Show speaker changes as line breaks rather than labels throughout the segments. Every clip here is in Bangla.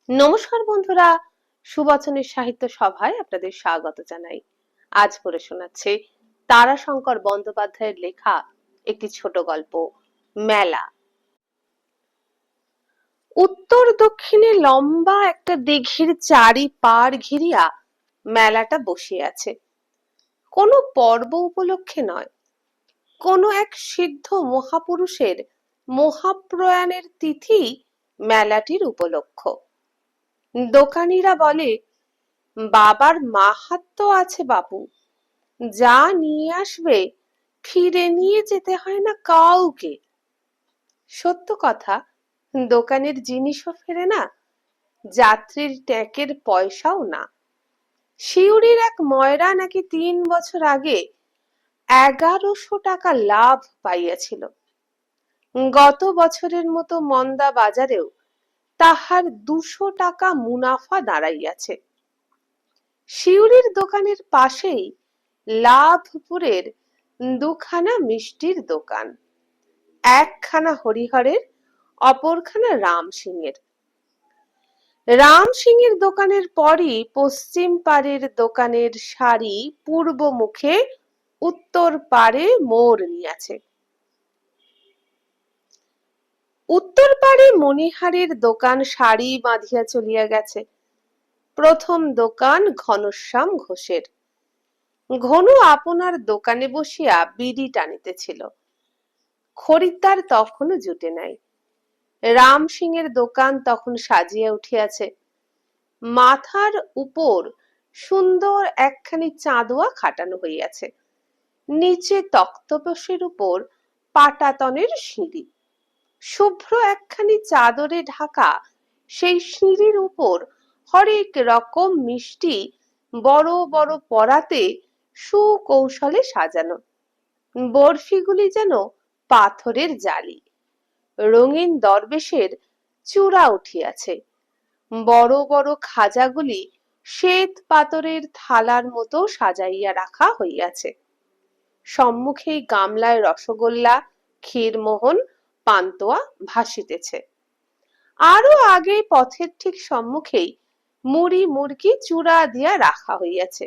নমস্কার বন্ধুরা, সুবচনের সাহিত্য সভায় আপনাদের স্বাগত জানাই। আজ পড়ে শোনাচ্ছি তারাশঙ্কর বন্দ্যোপাধ্যায়ের লেখা একটি ছোট গল্প, মেলা। উত্তর দক্ষিণে লম্বা একটা দিঘির চারি পাড় ঘিরিয়া মেলাটা বসিয়া আছে। কোনো পর্ব উপলক্ষে নয়, কোনো এক সিদ্ধ মহাপুরুষের মহাপ্রয়াণের তিথি মেলাটির উপলক্ষ। দোকানিরা বলে, বাবার মাহাত্ম্য আছে বাপু, যা নিয়ে আসবে ফিরে নিয়ে যেতে হয় না কাউকে। সত্য কথা, দোকানের জিনিসও ফেরে না, যাত্রীর ট্যাঁকের পয়সাও না। শিউরির এক ময়রা নাকি 3 বছর আগে 1100 টাকা লাভ পাইয়াছিল। গত বছরের মতো মন্দা বাজারেও তাহার 200 টাকা মুনাফা দাঁড়াইয়াছে। শিউরির দোকানের পাশেই লাভপুরের দুখানা মিষ্টির দোকান, একখানা হরিহরের, অপরখানা রাম সিংয়ের। রাম সিংয়ের দোকানের পরই পশ্চিম পাড়ের দোকানের সারি পূর্ব মুখে উত্তর পাড়ে মোড় নিয়াছে। উত্তর পাড়ে মণিহারের দোকান সারি বাঁধিয়া চলিয়া গেছে। প্রথম দোকান ঘনশ্যাম ঘোষের। ঘনু আপনার দোকানে বসিয়া বিড়ি টানিতেছিল। খরিদ্দার তখনও জুটে নাই। রাম সিংয়ের দোকান তখন সাজিয়া উঠিয়াছে। মাথার উপর সুন্দর একখানি চাঁদোয়া খাটানো হইয়াছে। নিচে তক্তপোশের উপর পাটাতনের সিঁড়ি। শুভ্র একখানি চাদরে ঢাকা সেই সিঁড়ির উপর হরেক রকম মিষ্টি বড় বড় পরাতে সুকৌশলে সাজানো। বরফিগুলি যেন পাথরের জালি। রঙিন দরবেশের চূড়া উঠিয়াছে। বড় বড় খাজাগুলি শ্বেত পাথরের থালার মতো সাজাইয়া রাখা হইয়াছে। সম্মুখেই গামলায় রসগোল্লা, ক্ষীরমোহন, পান্তুয়া ভাসিতেছে। আরো আগে পথের ঠিক সম্মুখেই মুড়ি মুড়কি চূড়া দিয়া রাখা হইয়াছে।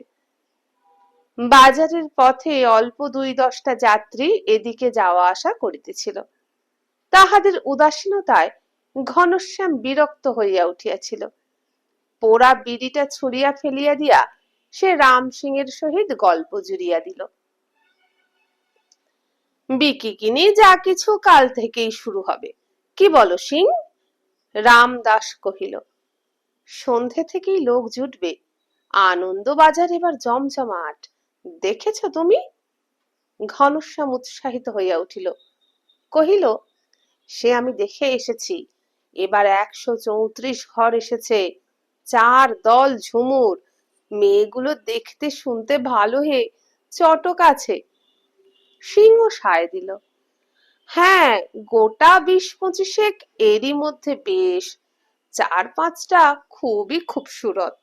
বাজারের পথে অল্প 2-10টা যাত্রী এদিকে যাওয়া আসা করিতেছিল। তাহাদের উদাসীনতায় ঘনশ্যাম বিরক্ত হইয়া উঠিয়াছিল। পোড়া বিড়িটা ছুঁড়িয়া ফেলিয়া দিয়া সে রাম সিংয়ের সহিত গল্প জুড়িয়া দিল। বিকিকিনি যা কিছু কাল থেকেই শুরু হবে, কি বলো সিং? রামদাস কহিল। সন্ধে থেকেই লোক জুটবে, আনন্দ বাজার এবার জমজমাট, দেখেছ তুমি? ঘনশ্যাম উৎসাহিত হইয়া উঠিল, কহিল, সে আমি দেখে এসেছি। এবার 134 ঘর এসেছে, 4 দল ঝুমুর। মেয়েগুলো দেখতে শুনতে ভালো হে, চটক আছে। সিংহ সায় দিল, হ্যাঁ, গোটা 20-25 এরই মধ্যে বেশ 4-5টা খুবই খুবসুরত।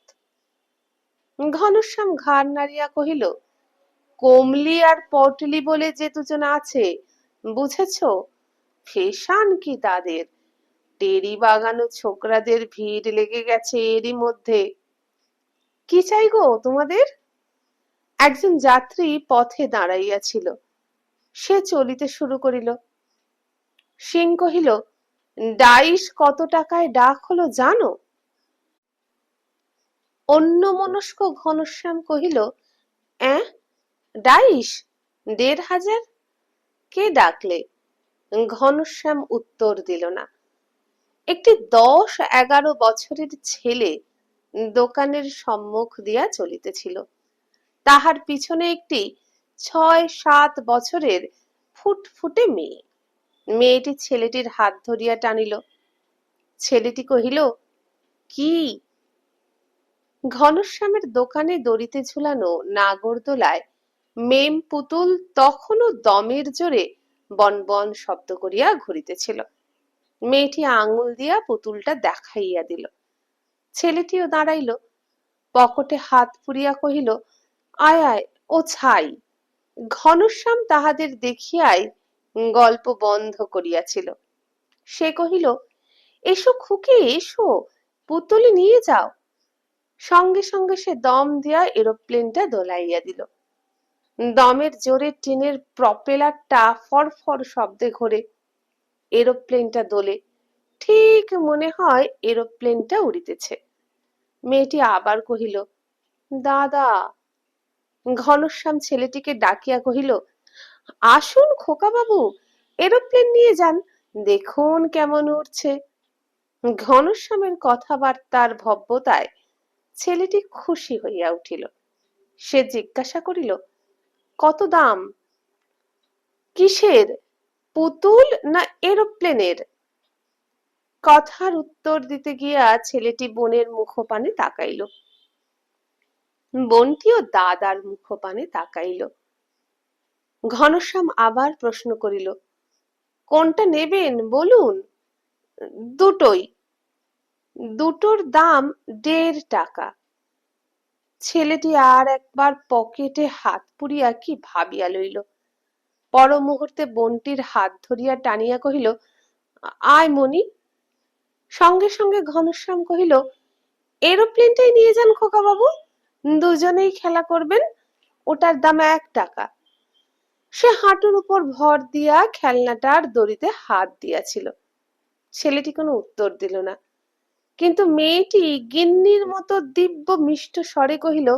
ঘনশ্যাম ঘাড় নাড়িয়া কহিল, কমলি আর পটলি বলে যে দুজন আছে, বুঝেছ? ফেশান কি তাদের! টেরি বাগানো ছোকরাদের ভিড় লেগে গেছে এরই মধ্যে। কি চাই গো তোমাদের? একজন যাত্রী পথে দাঁড়াইয়াছিল, সে চলিতে শুরু করিল। সিং কহিল, ডাইশ কত টাকায় ডাক হলো জানো? অন্যমনস্ক ঘনশ্যাম কহিল, ডাইশ 1500? কে ডাকলে? ঘনশ্যাম উত্তর দিল না। একটি 10-11 বছরের ছেলে দোকানের সম্মুখ দিয়া চলিতেছিল। তাহার পিছনে একটি 6-7 বছরের ফুটফুটে মেয়ে। মেয়েটি ছেলেটির হাত ধরিয়া টানিল। ছেলেটি কহিল, কি? ঘনশ্যামের দোকানে দড়িতে ঝুলানো নাগরদোলায় মেম পুতুল তখনও দমের জোরে বনবন শব্দ করিয়া ঘুরিতেছিল। মেয়েটি আঙুল দিয়া পুতুলটা দেখাইয়া দিল। ছেলেটিও দাঁড়াইল, পকেটে হাত পুরিয়া কহিল, আয় আয়, ও ছাই। ঘনশ্যাম তাহাদের দেখিয়াই গল্প বন্ধ করিয়াছিল। সে কহিল, এসো খুকি, এসো, পুতুল নিয়ে যাও। সঙ্গে সঙ্গে সে দম দিয়া এরোপ্লেনটা দোলাইয়া দিল। দমের জোরে টিনের প্রপেলারটা ফরফর শব্দে ঘোরে, এরোপ্লেনটা দোলে, ঠিক মনে হয় এরোপ্লেনটা উড়িতেছে। মেয়েটি আবার কহিল, দাদা। ঘনশ্যাম ছেলেটিকে ডাকিয়া কহিল, আসুন খোকা বাবু, এরোপ্লেন নিয়ে যান, দেখুন কেমন উড়ছে। ঘনশ্যামের কথাবার্তার ভব্যতায় ছেলেটি খুশি হইয়া উঠিল। সে জিজ্ঞাসা করিল, কত দাম? কিসের, পুতুল না এরোপ্লেনের? কথার উত্তর দিতে গিয়া ছেলেটি বোনের মুখপানে তাকাইল। বোনটিও দাদার মুখপানে তাকাইল। ঘনশ্যাম আবার প্রশ্ন করিল, কোনটা নেবেন বলুন? দুটোই। দুটোর দাম 1.5 টাকা। ছেলেটি আর একবার পকেটে হাত পুরিয়া কি ভাবিয়া লইল। পর মুহূর্তে বোনটির হাত ধরিয়া টানিয়া কহিল, আয় মনি। সঙ্গে সঙ্গে ঘনশ্যাম কহিল, এরোপ্লেনটাই নিয়ে যান খোকা বাবু, দুজনেই খেলা করবেন, ওটার দাম 1 টাকা। সে হাঁটুর উপর ভর দিয়া খেলনাটার দড়িতে হাত দিয়াছিল। ছেলেটি কোনো উত্তর দিল না, কিন্তু মেয়েটি গিন্নির মতো দিব্য মিষ্ট স্বরে কহিল,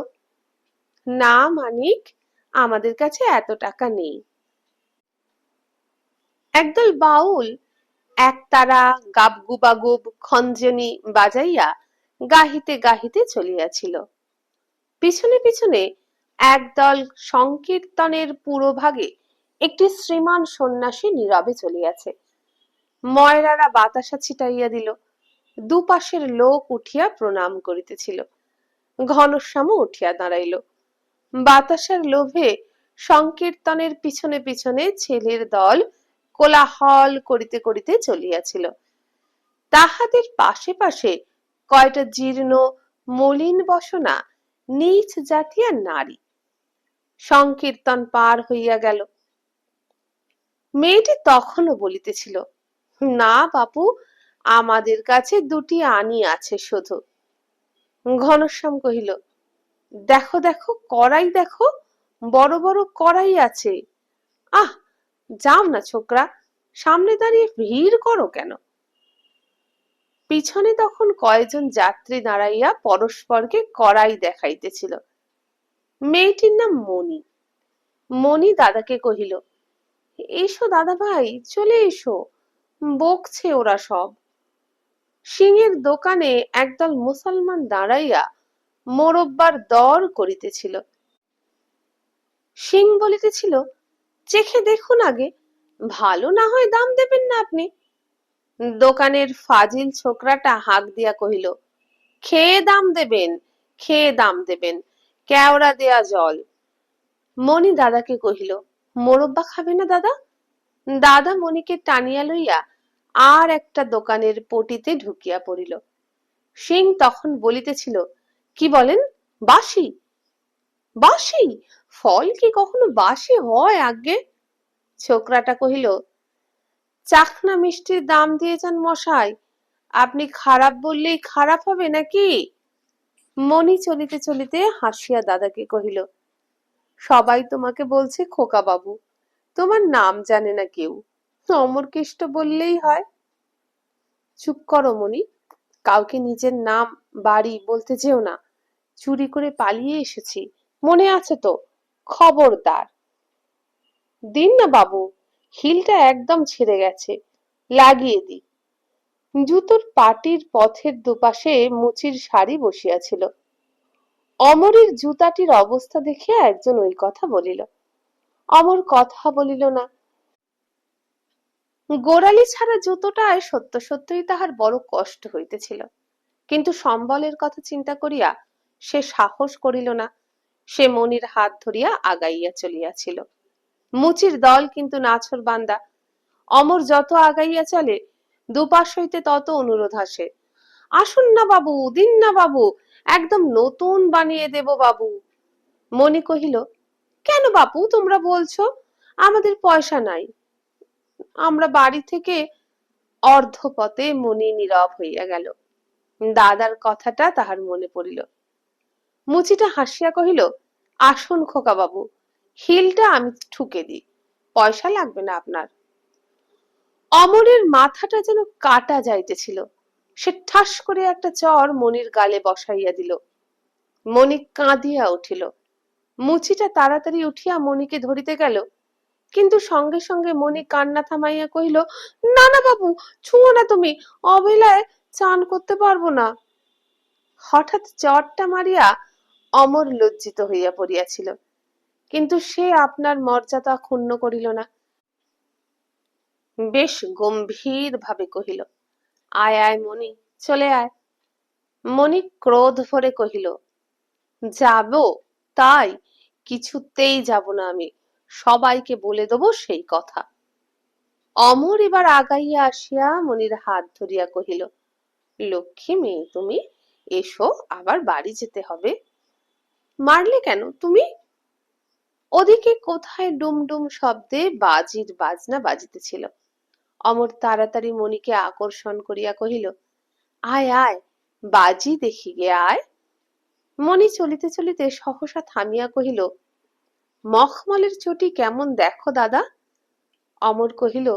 না মানিক, আমাদের কাছে এত টাকা নেই। একদল বাউল একতারা গাবগুবাগুব খঞ্জনি বাজাইয়া গাহিতে গাহিতে চলিয়াছিল। পিছনে পিছনে একদল সংকীর্তনের পুরোভাগে একটি শ্রীমান সন্ন্যাসী নীরবে চলিয়াছে। ময়রারা বাতাসা ছিটাইয়া দিল। দুপাশের লোক উঠিয়া প্রণাম করিতেছিল। ঘনশ্যামও উঠিয়া দাঁড়াইল। বাতাসের লোভে সংকীর্তনের পিছনে পিছনে ছেলের দল কোলাহল করিতে করিতে চলিয়াছিল। তাহাদের পাশে পাশে কয়টা জীর্ণ মলিন বসনা নীচ জাতীয় নারী। সংকীর্তন পার হইয়া গেল। মেয়েটি তখনও বলিতেছিল, না বাপু, আমাদের কাছে 2টি আনি আছে শুধু। ঘনশ্যাম কহিল, দেখো দেখো, কড়াই দেখো, বড় বড় কড়াই আছে। আহ, যাও না ছোকরা, সামনে দাঁড়িয়ে ভিড় করো কেন? পিছনে তখন কয়েকজন যাত্রী দাঁড়াইয়া পরস্পরকে কড়াই দেখাইতেছিল। মেয়েটির নাম মণি। মণি দাদাকে কহিল, এসো দাদা ভাই, চলে এসো, বকছে ওরা সব। সিংহের দোকানে একদল মুসলমান দাঁড়াইয়া মোরব্বার দর করিতেছিল। সিং বলিতেছিল, চেখে দেখুন আগে, ভালো না হয় দাম দেবেন না আপনি। দোকানের ফাজিল ছোকরাটা হাঁক দিয়া কহিল, খেয়ে দাম দেবেন, খেয়ে দাম দেবেন, কেওড়া দেয়া জল। মণি দাদাকে কহিল, মোরব্বা খাবে না দাদা? দাদা মণিকে টানিয়া লইয়া আর একটা দোকানের পটিতে ঢুকিয়া পড়িল। সিং তখন বলিতেছিল, কি বলেন, বাসি? বাসি ফল কি কখনো বাসি হয় আজ্ঞে? ছোকরাটা কহিল, চাখনা মিষ্টির দাম দিয়ে যান মশাই, আপনি খারাপ বললেই খারাপ হবে নাকি? মণি চলিতে চলিতে হাসিয়া দাদাকে কহিল, সবাই তোমাকে বলছে খোকা বাবু, তোমার নাম জানে না কেউ, অমরকেষ্ট বললেই হয়। চুপ করো মণি, কাউকে নিজের নাম বাড়ি বলতে যেও না, চুরি করে পালিয়ে এসেছি, মনে আছে তো? খবরদার। দিন না বাবু, হিলটা একদম ছিঁড়ে গেছে, লাগিয়ে দি। জুতোর পাটির পথের দুপাশে মুচির শাড়ি বসিয়াছিল। অমরের জুতাটির অবস্থা দেখিয়া একজন ওই কথা বলিল। অমর কথা বলিল না। গোড়ালি ছাড়া জুতোটায় সত্য সত্যই তাহার বড় কষ্ট হইতেছিল, কিন্তু সম্বলের কথা চিন্তা করিয়া সে সাহস করিল না। সে মনির হাত ধরিয়া আগাইয়া চলিয়াছিল। মুচির দল কিন্তু নাছোড়বান্দা। অমর যত আগাইয়া চলে, দুপাশ হইতে তত অনুরোধ আসে, আসুন না বাবু, দিন না বাবু, একদম নতুন বানিয়ে দেব বাবু। মণি কহিল, কেন বাপু তোমরা বলছো, আমাদের পয়সা নাই। আমরা বাড়ি থেকে অর্ধপথে। মণি নীরব হইয়া গেল। দাদার কথাটা তাহার মনে পড়িল। মুচিটা হাসিয়া কহিল, আসুন খোকা বাবু, হিলটা আমি ঠুকে দিই, পয়সা লাগবে না আপনার। অমরের মাথাটা যেন কাটা যাইতেছিল। সে ঠাস করে একটা চর মনির গালে বসাইয়া দিল। মণি কাঁদিয়া উঠিল। মুচিটা তাড়াতাড়ি উঠিয়া মণিকে ধরিতে গেল, কিন্তু সঙ্গে সঙ্গে মণি কান্না থামাইয়া কহিল, না না বাবু, ছুঁয়ো না তুমি, অবেলায় চান করতে পারবো না। হঠাৎ চরটা মারিয়া অমর লজ্জিত হইয়া পড়িয়াছিল, কিন্তু সে আপনার মর্যাদা ক্ষুণ্ণ করিল না। বেশ গম্ভীর ভাবে কহিল, আয় আয় মণি, চলে আয়। মণি ক্রোধ ভরে কহিল, যাব? তাই? কিছুতেই যাব না আমি, সবাইকে বলে দেবো সেই কথা। অমর এবার আগাইয়া আসিয়া মনির হাত ধরিয়া কহিল, লক্ষ্মী মেয়ে তুমি, এসো, আবার বাড়ি যেতে হবে। মারলে কেন তুমি? ওদিকে কোথায় ডুমডুম শব্দে বাজির বাজনা বাজিতেছিল। অমর তাড়াতাড়ি মণিকে আকর্ষণ করিয়া কহিল, আয় আয়, বাজি দেখি গে আয়। মণি চলিতে চলিতে সহসা থামিয়া কহিল, মখমলের চটি কেমন দেখো দাদা? অমর কহিল,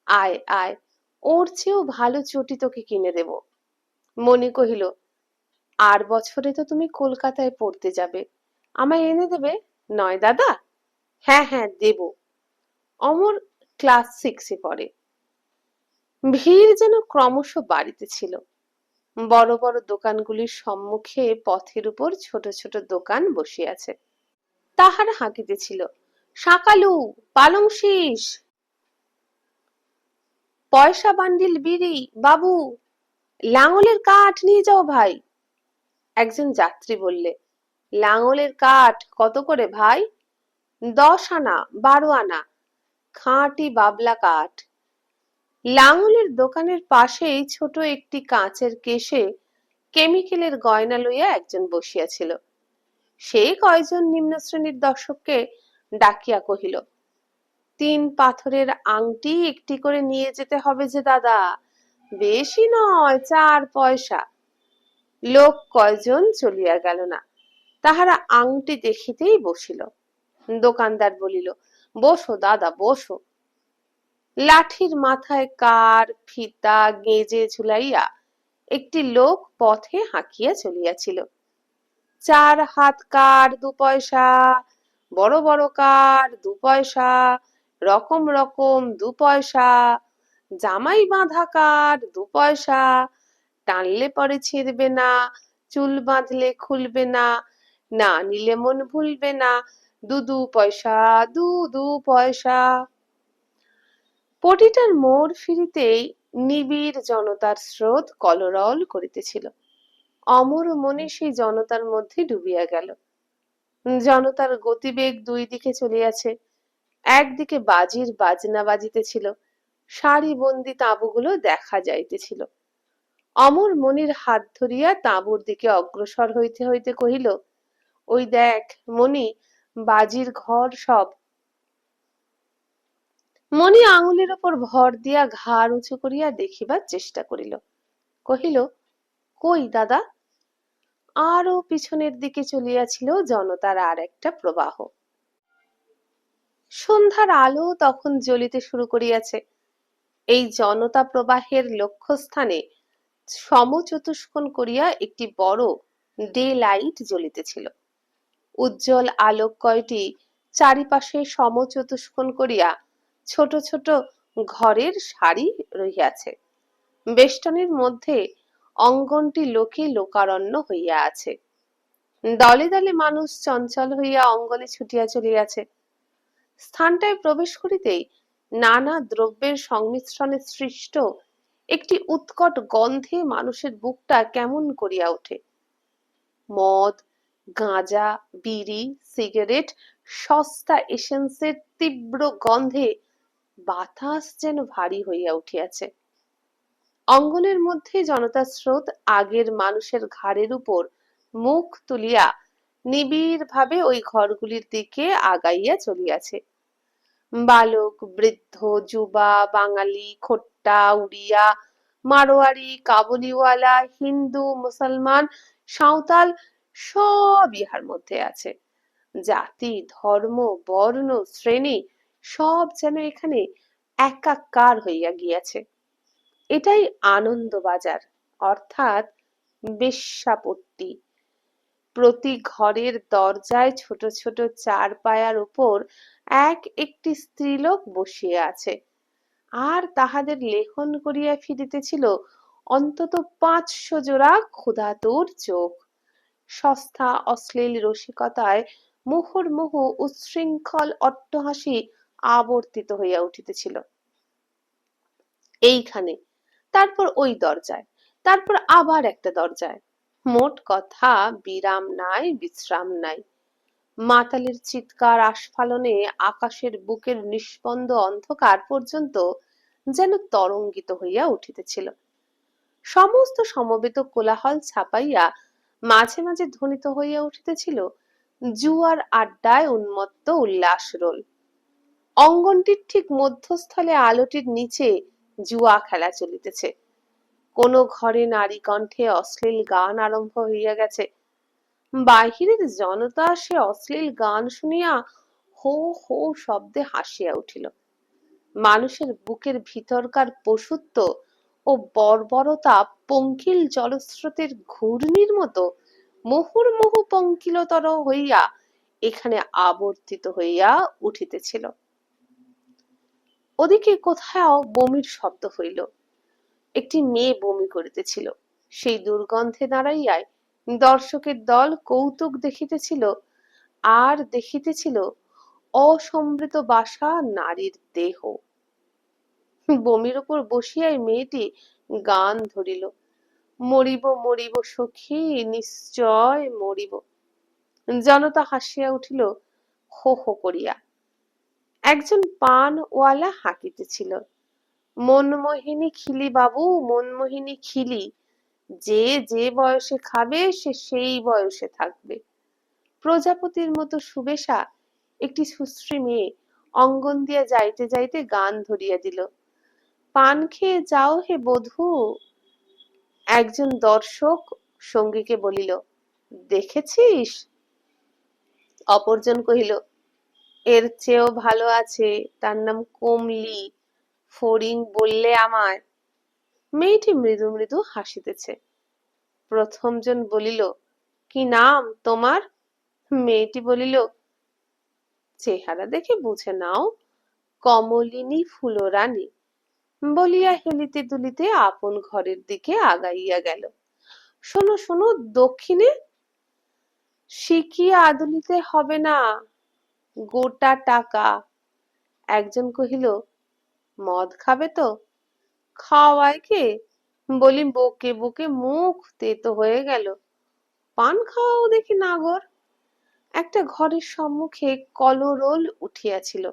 আয় আয়, ওর চেয়েও ভালো চটি তোকে কিনে দেব। মণি কহিল, আর বছরে তো তুমি কলকাতায় পড়তে যাবে, আমায় এনে দেবে নয় দাদা? হ্যাঁ হ্যাঁ দেব। অমর ক্লাস 6-এ পড়ে। ভিড় যেন ক্রমশ বাড়িতেছিল। বড় বড় দোকানগুলির সম্মুখে পথের উপর ছোট ছোট দোকান বসিয়াছে। তাহারা হাঁকিতেছিল, শাকালু, পালং শীষ, পয়সা বান্ডিল বিড়ি বাবু, লাঙলের কাঠ নিয়ে যাও ভাই। একজন যাত্রী বললে, লাঙলের কাঠ কত করে ভাই? 10 আনা, 12 আনা, খাঁটি বাবলা কাঠ। লাঙলের দোকানের পাশেই ছোট একটি কাঁচের কেশে কেমিক্যালের গয়না লইয়া একজন বসিয়াছিল। সে কয়জন নিম্ন শ্রেণীর দর্শককে ডাকিয়া কহিল, 3 পাথরের আংটি একটি করে নিয়ে যেতে হবে যে দাদা, বেশি নয়, 4 পয়সা। লোক কয়জন চলিয়া গেল না, তাহারা আংটি দেখিতেই বসিল। দোকানদার বলিল, বসো দাদা বসো। লাঠির মাথায় কার ফিতা গেজে ঝুলাইয়া একটি লোক পথে হাঁকিয়া চলিয়াছিল। 4 হাত কার 2 পয়সা, বড় বড় কার 2 পয়সা, রকম রকম 2 পয়সা, জামাই বাঁধা কার 2 পয়সা, টানলে পরে ছিঁড়বে না, চুল বাঁধলে খুলবে না, না নিলে মন ভুলবে না, 2 পয়সা, 2 পয়সা। পটিটার মোড় ফিরিতেই নিবিড় জনতার স্রোত কলরল করিতেছিল। অমর মনে সেই জনতার মধ্যে ডুবিয়া গেল। জনতার গতিবেগ 2 দিকে চলিয়াছে। একদিকে বাজির বাজনা বাজিতেছিল, সারিবন্দি তাঁবুগুলো দেখা যাইতেছিল। অমর মনির হাত ধরিয়া তাঁবুর দিকে অগ্রসর হইতে হইতে কহিল, ওই দেখ মনি, বাজির ঘর সব। মণি আঙুলের উপর ভর দিয়া ঘাড় উঁচু করিয়া দেখিবার চেষ্টা করিল। কহিল, কই দাদা? আরো পিছনের দিকে চলিয়াছিল জনতার আর একটা প্রবাহ। সন্ধ্যার আলো তখন জ্বলিতে শুরু করিয়াছে। এই জনতা প্রবাহের লক্ষ্যস্থানে সমচতুষ্কোণ করিয়া একটি বড় ডে লাইট জ্বলিতেছিল। উজ্জ্বল আলোক কয়টি চারিপাশে সমচতুষ্কোণ করিয়া ছোট ছোট ঘরের সারি রহিয়াছে। বেষ্টনীর মধ্যে অঙ্গনটি লোকে লোকারণ্য হইয়া আছে। দলে দলে মানুষ চঞ্চল হইয়া অঙ্গনে ছুটিয়া চলিয়াছে। স্থানটায় প্রবেশ করিতেই নানা দ্রব্যের সংমিশ্রণে সৃষ্ট একটি উৎকট গন্ধে মানুষের বুকটা কেমন করিয়া ওঠে। মদ, গাঁজা, বিড়ি, সিগারেট, সস্তা এসেন্সের তীব্র গন্ধে বাতাস যেন ভারী হইয়া উঠিয়াছে। অঙ্গনের মধ্যে জনতার স্রোত আগের মানুষের ঘাড়ের উপর মুখ তুলিয়া নিবিড় ভাবে ওই ঘরগুলির দিকে আগাইয়া চলিয়াছে। বালক, বৃদ্ধ, যুবা, বাঙালি, খোট্টা, উড়িয়া, মারোয়ারি, কাবুলিওয়ালা, হিন্দু, মুসলমান, সাঁওতাল সব ইহার মধ্যে আছে। জাতি, ধর্ম, বর্ণ, শ্রেণী সব যেন এখানে একাকার হইয়া গিয়াছে। এটাই আনন্দবাজার, অর্থাৎ বেশ্যাপট্টি। প্রতি ঘরের দরজায় ছোট ছোট চারপায়ার উপর এক একটি স্ত্রীলোক বসিয়া আছে, আর তাহাদের লেখন করিয়া ফিরিতেছিল অন্তত 500 জোড়া ক্ষুধাতুর চোখ। সস্তা অশ্লীল রসিকতায় মুহুর্মুহু উচ্ছৃঙ্খল অট্টহাসি আবর্তিত হইয়া উঠিতেছিল। এইখানে, তারপর ওই দরজায়, তারপর আবার একটা দরজায়। মোট কথা বিরাম নাই, বিশ্রাম নাই। মাতালের চিৎকার আস্ফালনে আকাশের বুকের নিস্পন্দ অন্ধকার পর্যন্ত যেন তরঙ্গিত হইয়া উঠিতেছিল। সমস্ত সমবেত কোলাহল ছাপাইয়া মাঝে মাঝে ধ্বনিত হইয়া উঠিতেছিল জুয়ার আড্ডায় উন্মত্ত উল্লাস রোল। অঙ্গনটির ঠিক মধ্যস্থলে আলোটির নিচে জুয়া খেলা চলিতেছে। কোন ঘরে নারী কণ্ঠে অশ্লীল গান আরম্ভ হইয়া গেছে। বাহিরের জনতা সে অশ্লীল গান শুনিয়া হো হো শব্দে হাসিয়া উঠিল। মানুষের বুকের ভিতরকার পশুত্ব ও বর্বরতা পঙ্কিল জলস্রোতের ঘূর্ণির মতো মুহুর্মুহু পঙ্কিলতর হইয়া এখানে আবর্তিত হইয়া উঠিতেছিল। ওদিকে কোথাও বমির শব্দ হইল। একটি মেয়ে বমি করিতেছিল। সেই দুর্গন্ধে দাঁড়াইয়াই দর্শকের দল কৌতুক দেখিতেছিল, আর দেখিতেছিল অসম্বৃত বাসা নারীর দেহ। বমির উপর বসিয়াই মেয়েটি গান ধরিল, মরিব মরিব সখী নিশ্চয় মরিব। জনতা হাসিয়া উঠিল হো হো করিয়া। একজন পানওয়ালা হাঁকিতেছিল, মনমোহিনী খিলি বাবু, মনমোহিনী খিলি, যে যে বয়সে খাবে সে সেই বয়সে থাকবে। প্রজাপতির মতো সুবেশা একটি সুশ্রী মেয়ে অঙ্গন দিয়া যাইতে যাইতে গান ধরিয়া দিল, পান খেয়ে যাও হে বধূ। একজন দর্শক সঙ্গীকে বলিল, দেখেছিস? অপরজন কহিল, এর চেয়েও ভালো আছে, তার নাম কমলি, ফড়িং বললে আমায়। মেয়েটি মৃদু মৃদু হাসিতেছে। প্রথমজন বলিল, কি নাম তোমার? মেয়েটি বলিল, চেহারা দেখে বুঝে নাও, কমলিনী ফুলরানী, বলিয়া হেলিতে দুলিতে আপন ঘরের দিকে আগাইয়া গেল। শোনো শোনো, দক্ষিণে শিখিয়া আদলিতে হবে না, গোটা টাকা। একজন কহিল, মদ খাবে তো? খাওয়ায় কে? বলি বকে বকে মুখ তেতো হয়ে গেল, পান খাওয়াও দেখি নাগর। একটা ঘরের সম্মুখে কলরোল উঠিয়াছিল।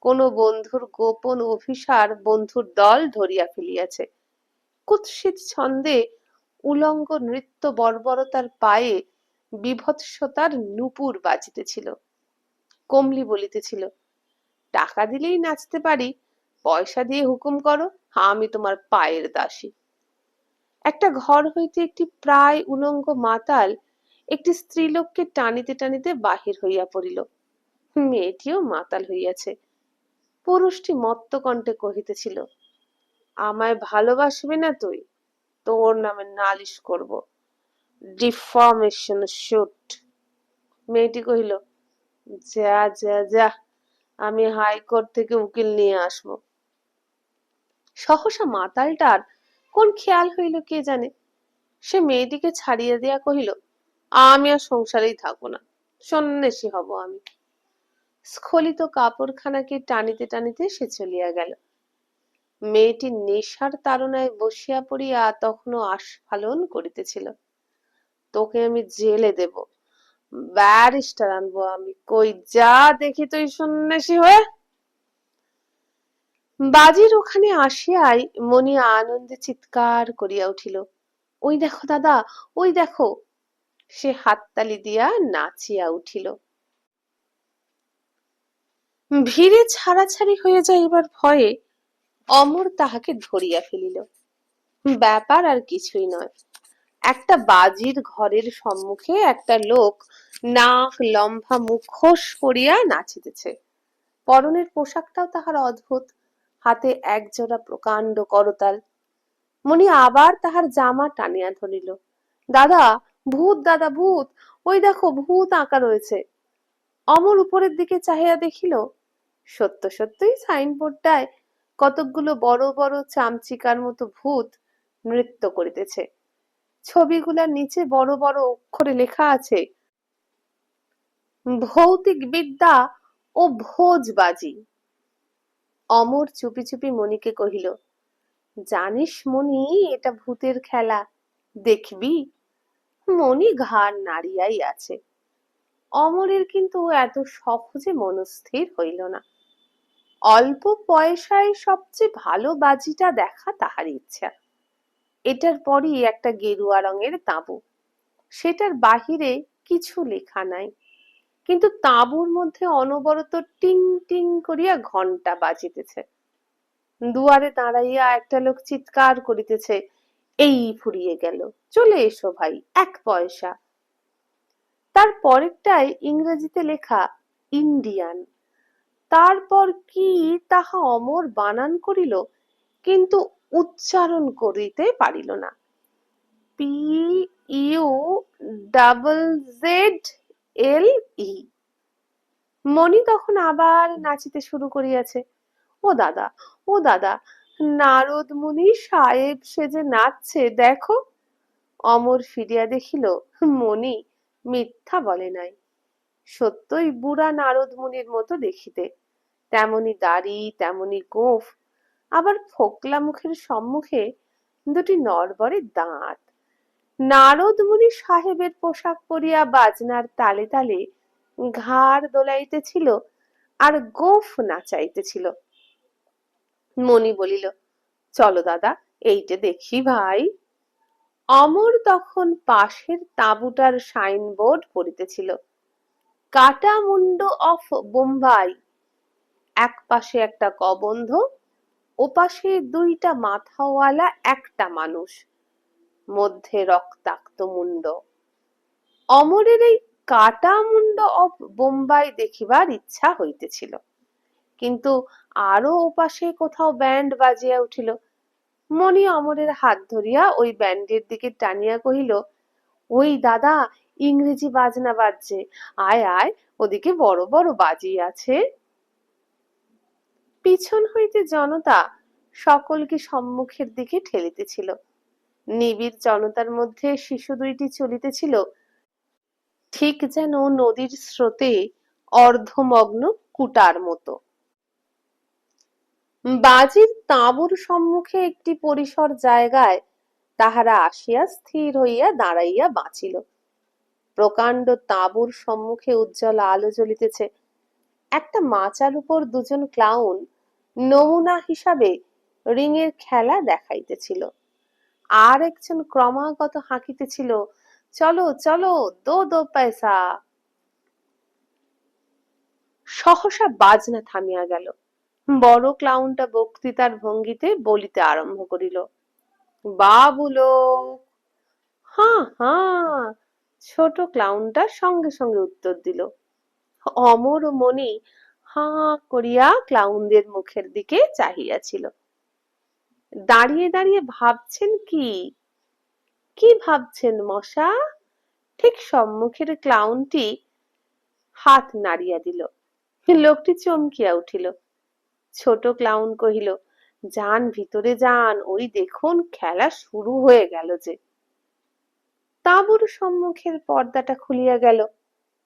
কোন বন্ধুর গোপন অভিসার বন্ধুর দল ধরিয়া ফেলিয়াছে। কুৎসিত ছন্দে উলঙ্গ নৃত্য বর্বরতার পায়ে বিভৎসতার নূপুর বাজিতেছিল। কমলি বলিতেছিল, টাকা দিলেই নাচতে পারি, পয়সা দিয়ে হুকুম করো, আমি তোমার পায়ের দাসী। একটা ঘর হইতে একটি প্রায় উলঙ্গ মাতাল একটি স্ত্রীলোককে টানিতে টানিতে বাহির হইয়া পড়িল। মেয়েটিও মাতাল হইয়াছে। পুরুষটি মত্ত কণ্ঠে কহিতেছিল, আমায় ভালোবাসবি না তুই? তোর নামে নালিশ করব, ডিফর্মেশন শুট। মেয়েটি কহিল, যা যা যা, আমি হাইকোর্ট থেকে উকিল নিয়ে আসব। সহসা মাতালটার কোন খেয়াল হইল কে জানে, সে মেয়েটিকে ছাড়িয়া দিয়া কহিল, আমি আর সংসারেই থাকবো না, সন্ন্যাসী হব আমি। স্খলিত কাপড়খানাকে টানিতে টানিতে সে চলিয়া গেল। মেয়েটি নেশার তাড়নায় বসিয়া পড়িয়া তখনও আস্ফালন করিতেছিল, তোকে আমি জেলে দেব, ব্যারিস্টার আনবো আমি, কই যা দেখি তুই সন্ন্যাসী হয়ে। বাজির ওখানে আসিয়াই মনি আনন্দে চিৎকার করিয়া উঠিল, ওই দেখো দাদা, ওই দেখো। সে হাততালি দিয়া নাচিয়া উঠিল। ভিড়ে ছাড়াছাড়ি হইয়া যাইবার ভয়ে অমর তাহাকে ধরিয়া ফেলিল। ব্যাপার আর কিছুই নয়। একটা বাজির ঘরের সম্মুখে একটা লোক নাক লম্বা মুখোশ পরিয়া নাচিতেছে। পরনের পোশাকটাও তাহার অদ্ভুত, হাতে একজোড়া প্রকাণ্ড করতাল। মণি আবার তাহার জামা টানিয়া ধরিল। দাদা, ভূত দাদা, ভূত, ওই দেখো ভূত আঁকা রয়েছে। অমর উপরের দিকে চাহিয়া দেখিল, সত্য সত্যই সাইনবোর্ডটায় কতকগুলো বড় বড় চামচিকার মতো ভূত নৃত্য করিতেছে। ছবিগুলার নিচে বড় বড় অক্ষরে লেখা আছে, ভৌতিক বিদ্যা ও ভোজবাজি। অমর চুপি চুপি মণিকে কহিল, জানিস মণি, এটা ভূতের খেলা, দেখবি? মণি ঘাড় নাড়িয়াই আছে। অমরের কিন্তু এত সহজে মনস্থির হইল না। অল্প পয়সায় সবচেয়ে ভালো বাজিটা দেখা তাহার ইচ্ছা। এটার পরই একটা গেরুয়া রঙের তাঁবু, সেটার বাহিরে কিছু লেখা নাই, কিন্তু তাঁবুর মধ্যে অনবরত টিং টিং করিয়া ঘন্টা বাজিতেছে। দুয়ারে দাঁড়াইয়া একটা লোক চিৎকার করিতেছে, এই ফুরিয়ে গেল, চলে এসো ভাই, 1 পয়সা। তার পরেরটায় ইংরেজিতে লেখা ইন্ডিয়ান। তারপর কি তাহা অমর বানান করিল, কিন্তু উচ্চারণ করিতে পারিল না। PUZZLE। মণি তখন আবার নাচিতে শুরু করিয়াছে। ও দাদা, ও দাদা, নারদ মুনি সাহেব সেজে নাচছে, দেখো। অমর ফিরিয়া দেখিল, মণি মিথ্যা বলে নাই। সত্যই বুড়া নারদ মুনির মতো দেখিতে, তেমনি দাড়ি, তেমনি গোঁফ, আবার ফোকলা মুখের সম্মুখে দুটি নড়বড়ে দাঁত। নারদ মুনি সাহেবের পোশাক পরিয়া বাজনার তালে তালে ঘাড় দোলাইতেছিল আর গোঁফ নাচাইতেছিল। মণি বলিল, চলো দাদা, এইটে দেখি ভাই। অমর তখন পাশের তাঁবুটার সাইনবোর্ড পড়িতেছিল, কাটামুন্ড অফ বোম্বাই। এক পাশে একটা কবন্ধ, ওপাশে দুইটা মাথাওয়ালা একটা মানুষ, মধ্যে রক্তাক্ত মুন্ড। অমরের এই কাটামুন্ড অফ বোম্বাই দেখিবার ইচ্ছা হইতেছিল, কিন্তু আরো ওপাশে কোথাও ব্যান্ড বাজিয়া উঠিল। মণি অমরের হাত ধরিয়া ওই ব্যান্ডের দিকে টানিয়া কহিল, ওই দাদা, ইংরেজি বাজনা বাজছে, আয় আয়, ওদিকে বড় বড় বাজি আছে। পিছন হইতে জনতা সকলকে সম্মুখের দিকে ঠেলিতেছিল। নিবিড় জনতার মধ্যে শিশু দুইটি চলিতেছিল, ঠিক যেন নদীর স্রোতে অর্ধমগ্ন কুটার মতো। বাজির তাঁবুর সম্মুখে একটি পরিসর জায়গায় তাহারা আসিয়া স্থির হইয়া দাঁড়াইয়া বাঁচিল। প্রকাণ্ড তাঁবুর সম্মুখে উজ্জ্বল আলো জ্বলিতেছে। একটা মাচার উপর দুজন ক্লাউন নমুনা হিসাবে রিংয়ের খেলা দেখাইতেছিল, আর একজন ক্রমাগত হাঁকিতেছিল, চলো চলো, দো দো পয়সা। সহসা বাজনা থামিয়া গেল। বড় ক্লাউনটা বক্তৃতার ভঙ্গিতে বলিতে আরম্ভ করিল, বাবু লোক। হাঁ হাঁ, ছোট ক্লাউনটা সঙ্গে সঙ্গে উত্তর দিল। অমর ও মণি হাঁ করিয়া ক্লাউনদের মুখের দিকে চাহিয়াছিল। দাঁড়িয়ে দাঁড়িয়ে ভাবছেন কি? কি ভাবছেন মশা? ঠিক সম্মুখের ক্লাউনটি হাত নাড়িয়া দিল। লোকটি চমকিয়া উঠিল। ছোট ক্লাউন কহিল, যান ভিতরে যান, ওই দেখুন খেলা শুরু হয়ে গেল যে। তাঁবুর সম্মুখের পর্দাটা খুলিয়া গেল।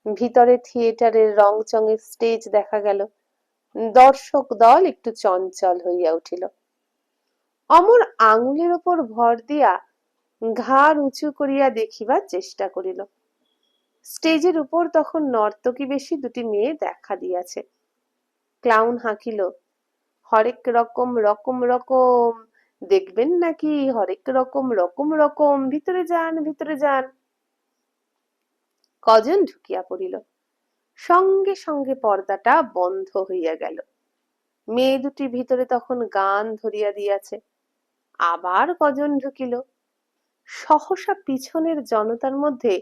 ভিতরে থিয়েটারের রংচঙের স্টেজ দেখা গেল। দর্শক দল একটু চঞ্চল হইয়া উঠিল। অমর আঙুলের ওপর ভর দিয়া ঘাড় উঁচু করিয়া দেখিবার চেষ্টা করিল। স্টেজের উপর তখন নর্তকী বেশি দুটি মেয়ে দেখা দিয়াছে। ক্লাউন হাঁকিল, হরেক রকম রকম রকম, দেখবেন নাকি হরেক রকম রকম রকম, ভিতরে যান ভিতরে যান। কজন ঢুকিয়া পড়িল। সঙ্গে সঙ্গে পর্দাটা বন্ধ হইয়া গেল। মেয়ে দুটি ভিতরে তখন গান ধরিয়া দিয়াছে। আবার কজন ঢুকিল। সহসা পিছনের জনতার মধ্যে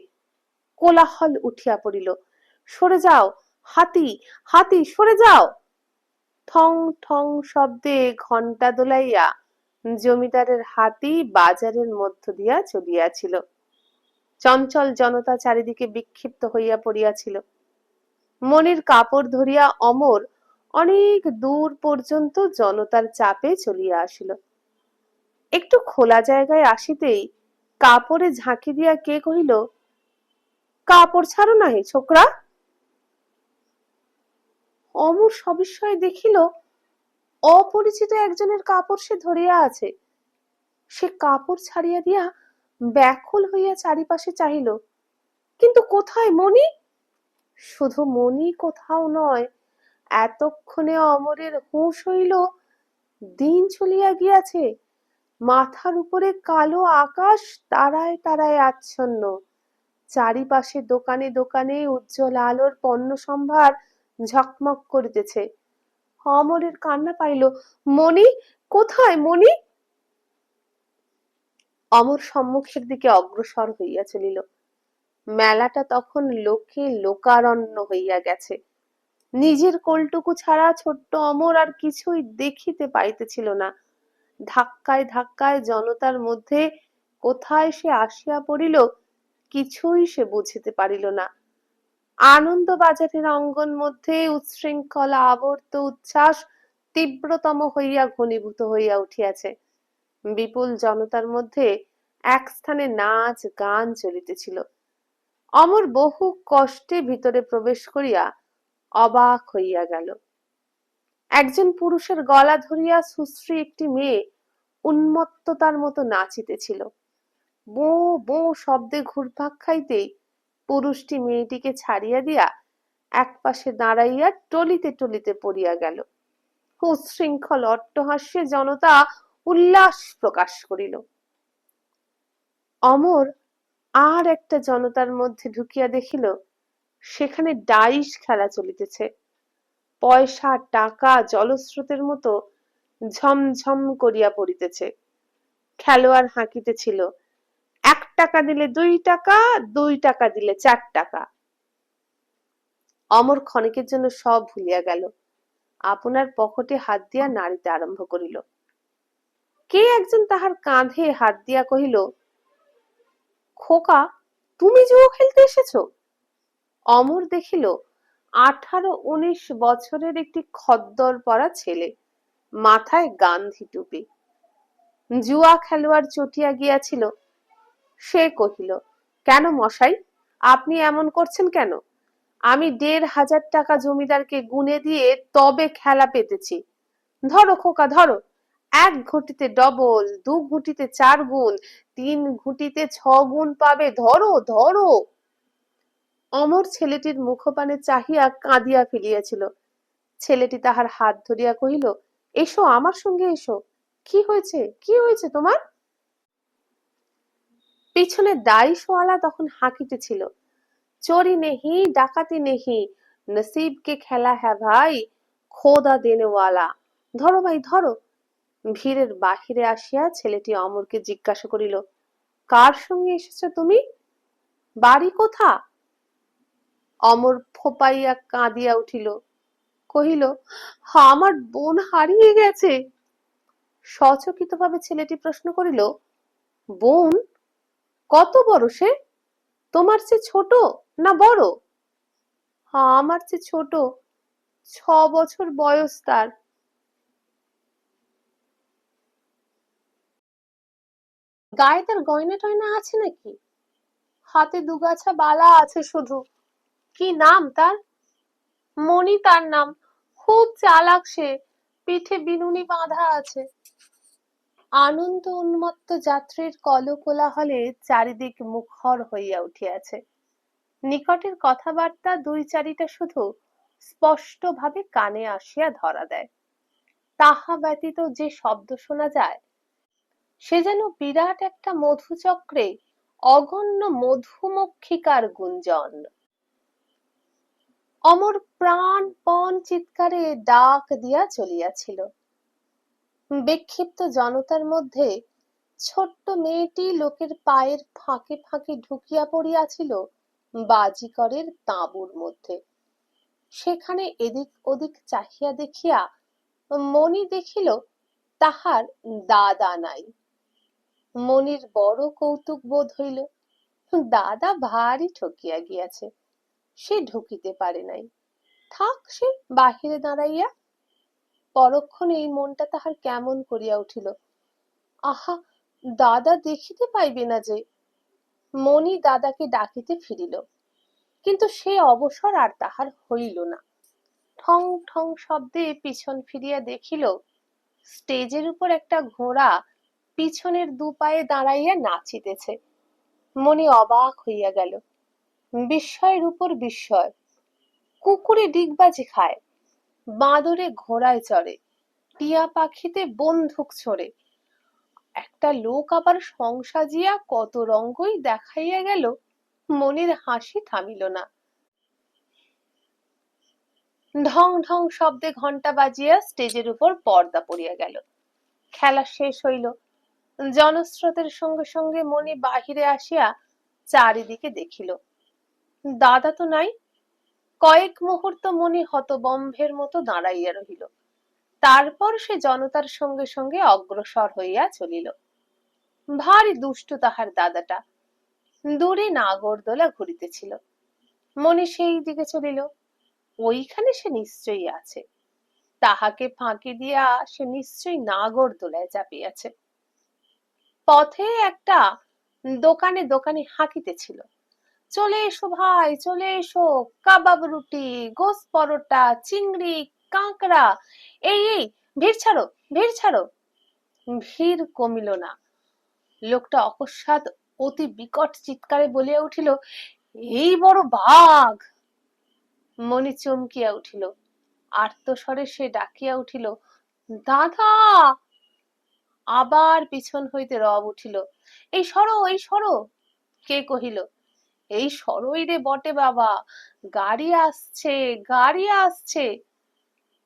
কোলাহল উঠিয়া পড়িল, সরে যাও, হাতি, হাতি, সরে যাও। ঠং ঠং শব্দে ঘণ্টা দোলাইয়া জমিদারের হাতি বাজারের মধ্য দিয়া চলিয়াছিল। চঞ্চল জনতা চারিদিকে বিক্ষিপ্ত হইয়া পড়িয়াছিল। মনির কাপড় ধরিয়া অমর অনেক দূর পর্যন্ত জনতার চাপে চলিয়া আসিল। একটু খোলা জায়গায় আসিতেই কাপড়ে ঝাঁকি দিয়া কে কহিল, কাপড় ছাড়ো নাহি ছোকরা। অমর সবিস্ময়ে দেখিল অপরিচিত একজনের কাপড় সে ধরিয়া আছে। সে কাপড় ছাড়িয়া দিয়া ব্যাকুল হইয়া চারিপাশে চাহিল, কিন্তু কোথায় মণি? শুধু মণি কোথাও নয়, এতক্ষণে অমরের হুঁশ হইল দিন চলিয়া গিয়াছে। মাথার উপরে কালো আকাশ তারায় তারায় আচ্ছন্ন। চারিপাশে দোকানে দোকানে উজ্জ্বল আলোর পণ্য সম্ভার ঝকমক করিতেছে। অমরের কান্না পাইল, মণি কোথায় মণি? অমর সম্মুখের দিকে অগ্রসর হইয়া চলিল। মেলাটা তখন লোকে লোকারণ্য হইয়া গেছে। নিজের কোলটুকু ছাড়া ছোট্ট অমর আর কিছুই দেখিতে পাইতেছিল না। ধাক্কায় ধাক্কায় জনতার মধ্যে কোথায় সে আসিয়া পড়িল কিছুই সে বুঝিতে পারিল না। আনন্দ বাজারের অঙ্গন মধ্যে উচ্ছৃঙ্খল আবর্ত উচ্ছ্বাস তীব্রতম হইয়া ঘনীভূত হইয়া উঠিয়াছে। বিপুল জনতার মধ্যে এক স্থানে নাচ গান চলিতেছিল। অমর বহু কষ্টে ভিতরে প্রবেশ করিয়া অবাক হইয়া গেল। একজন পুরুষের গলা ধরিয়া সুশ্রী একটি মেয়ে উন্মত্ততার মতো নাচিতেছিল। বো বো শব্দে ঘুরপাক খাইতেই পুরুষটি মেয়েটিকে ছাড়িয়া দিয়া একপাশে দাঁড়াইয়া টলিতে টলিতে পড়িয়া গেল। উচ্ছৃঙ্খল অট্টহাস্যে জনতা উল্লাস প্রকাশ করিল। অমর আর একটা জনতার মধ্যে ঢুকিয়া দেখিল সেখানে ডাইস খেলা চলিতেছে। পয়সা টাকা জলস্রোতের মতো ঝমঝম করিয়া পড়িতেছে। খেলোয়াড় হাঁকিতেছিল, 1 টাকা দিলে 2 টাকা, 2 টাকা দিলে 4 টাকা। অমর ক্ষণিকের জন্য সব ভুলিয়া গেল। আপনার পকেটে হাত দিয়া নাড়িতে আরম্ভ করিল। কে একজন তাহার কাঁধে হাত দিয়া কহিল, খোকা, তুমি জুয়া খেলতে এসেছো? অমর দেখিল 18-19 বছরের একটি খদ্দর পরা ছেলে, মাথায় গান্ধী টুপি। জুয়া খেলোয়াড় চটিয়া গিয়াছিল। সে কহিল, কেন মশাই, আপনি এমন করছেন কেন? আমি 1,500 টাকা জমিদারকে গুনে দিয়ে তবে খেলা পেতেছি। ধরো খোকা ধরো, 1 ঘটিতে ডবল, 2 ঘটিতে 4 গুণ, 3 ঘটিতে 6 গুণ পাবে, ধরো ধরো। অমর ছেলেটির মুখপানে চাহিয়া কাঁদিয়া ফেলিয়াছিল। ছেলেটি তাহার হাত ধরিয়া কহিল, এসো আমার সঙ্গে এসো। কি হয়েছে, কি হয়েছে তোমার? পিছনে ডাইশওয়ালা তখন হাঁকিতেছিল, চোরি নেহি ডাকাতি নেহি, নসিব কে খেলা হ্যাঁ ভাই, খোদা দেনেওয়ালা। ধরো ভাই ধরো। ভিড়ের বাহিরে আসিয়া ছেলেটি অমরকে জিজ্ঞাসা করিল, কার সঙ্গে এসেছো তুমি? বাড়ি কোথা? অমর ফোপাইয়া কাঁদিয়া উঠিল, কহিল, আমার বোন হারিয়ে গেছে। সচকিতভাবে ছেলেটি প্রশ্ন করিল, বোন? কত বড় সে? তোমার চেয়ে ছোট না বড়? আমার চেয়ে ছোট, 6 বছর বয়স তার। গায়ে তার গয়না টয়না আছে নাকি? হাতে দুগাছা বালা আছে শুধু। কি নাম তার? মণি তার নাম। খুব চালাক সে, পিঠে বিনুনি বাঁধা আছে। আনন্দ উন্মত্ত যাত্রীর কলকোলাহলে চারিদিক মুখর হইয়া উঠিয়াছে। নিকটের কথাবার্তা 2-4টা শুধু স্পষ্টভাবে কানে আসিয়া ধরা দেয়। তাহা ব্যতীত যে শব্দ শোনা যায় সে যেন বিরাট একটা মধুচক্রে অগণ্য মধুমক্ষিকার গুঞ্জন। অমর প্রাণপণ চিৎকারে ডাক দিয়া চলিয়াছিল। বিক্ষিপ্ত জনতার মধ্যে ছোট্ট মেয়েটি লোকের পায়ের ফাঁকে ফাঁকে ঢুকিয়া পড়িয়াছিল বাজিকরের তাঁবুর মধ্যে। সেখানে এদিক ওদিক চাহিয়া দেখিয়া মণি দেখিল তাহার দাদা নাই। মনির বড় কৌতুক বোধ হইল। দাদা ভারী ঠকিয়া গিয়াছে, সে ঢুকিতে পারে নাই, থাক সে বাহিরে দাঁড়াইয়া। পরক্ষণেই মনটা তাহার কেমন করিয়া উঠিল। আহা, দাদা দেখিতে পাইবে না যে। মণি দাদাকে ডাকিতে ফিরিল, কিন্তু সে অবসর আর তাহার হইল না। ঠং ঠং শব্দে পিছন ফিরিয়া দেখিল স্টেজের উপর একটা ঘোড়া পিছনের দুপায়ে দাঁড়াইয়া নাচিতেছে। মণি অবাক হইয়া গেল, বিস্ময়ের উপর বিস্ময়। কুকুরে ডিগবাজি খায়, বাঁদরে ঘোড়ায় চড়ে, টিয়া পাখিতে বন্দুক ছোড়ে, একটা লোক আবার সং সাজিয়া কত রঙ্গই দেখাইয়া গেল। মনির হাসি থামিল না। ঢং ঢং শব্দে ঘণ্টা বাজিয়া স্টেজের উপর পর্দা পড়িয়া গেল। খেলা শেষ হইল। জনস্রোতের সঙ্গে সঙ্গে মণি বাহিরে আসিয়া চারিদিকে দেখিল, দাদা তো নাই। কয়েক মুহূর্ত মণি হতবম্বের মতো দাঁড়াইয়া রহিল। তারপর সে জনতার সঙ্গে সঙ্গে অগ্রসর হইয়া চলিল। ভারী দুষ্ট তাহার দাদাটা। দূরে নাগরদোলা ঘুরিতেছিল। মণি সেই দিকে চলিল। ওইখানে সে নিশ্চয়ই আছে, তাহাকে ফাঁকি দিয়া সে নিশ্চয়ই নাগরদোলায় চাপিয়াছে। পথে একটা দোকানে দোকানে হাঁকিতেছিল, চলে এসো ভাই, চলে এসো, কাবাব রুটি, গোস পরোটা, চিংড়ি, কাঁকড়া, এই এই, ভিড় ছাড়ো, ভিড় ছাড়ো। ভিড় কমিল না। লোকটা অকস্মাৎ অতি বিকট চিৎকারে বলিয়া উঠিল, এই বড় বাঘ! মণি চমকিয়া উঠিল। আর্তস্বরে সে ডাকিয়া উঠিল, দাদা! আবার পিছন হইতে রব উঠিল, এই সরো, এই সরো। কে কহিল, এই সরোই রে বটে বাবা, গাড়ি আসছে, গাড়ি আসছে।